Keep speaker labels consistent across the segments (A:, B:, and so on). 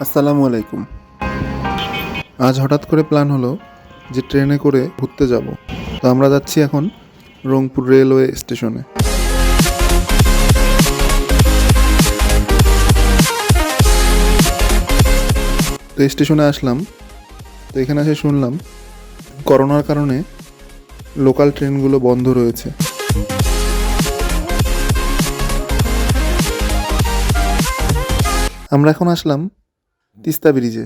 A: আসসালামু আলাইকুম। আজ হঠাৎ করে প্ল্যান হলো যে ট্রেনে করে ঘুরতে যাব। তো আমরা যাচ্ছি এখন রংপুর রেলওয়ে স্টেশনে। তো স্টেশনে আসলাম। তো এখানে এসে শুনলাম করোনার কারণে লোকাল ট্রেনগুলো বন্ধ রয়েছে। আমরা এখন আসলাম তিস্তা ব্রিজে।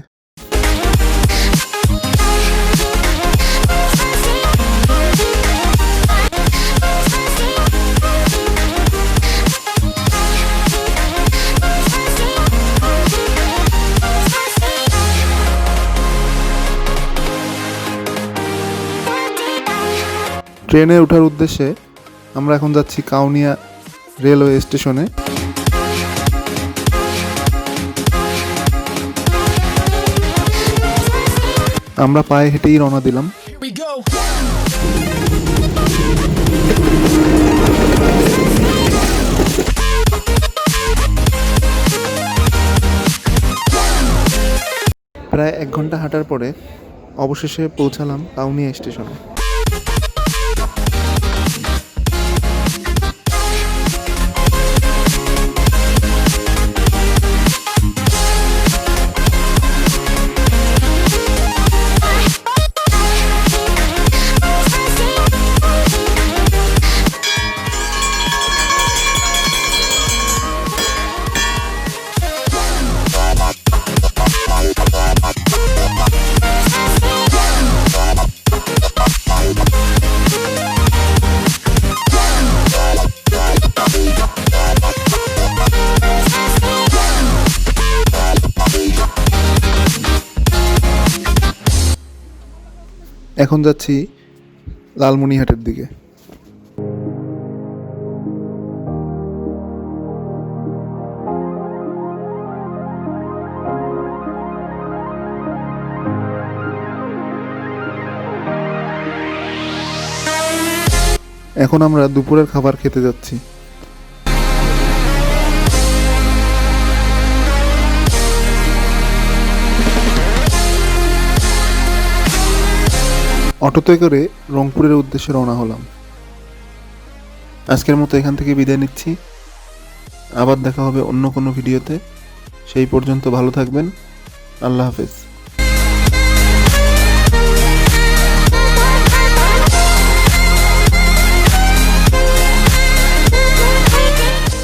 A: ট্রেনে ওঠার উদ্দেশ্যে আমরা এখন যাচ্ছি kaunia রেলওয়ে স্টেশনে। আমরা পায়ে হেঁটেই রওনা দিলাম। প্রায় 1 ঘন্টা হাঁটার পরে অবশেষে পৌঁছালাম kaunia স্টেশনে। এখন যাচ্ছি লালমনিরহাটের দিকে। এখন আমরা দুপুরের খাবার খেতে যাচ্ছি। অটোতে করে রংপুরের উদ্দেশ্যে রওনা হলাম। আজকের মতো এখান থেকে বিদায় নিচ্ছি। আবার দেখা হবে অন্য কোনো ভিডিওতে। সেই পর্যন্ত ভালো থাকবেন। আল্লাহ হাফেজ।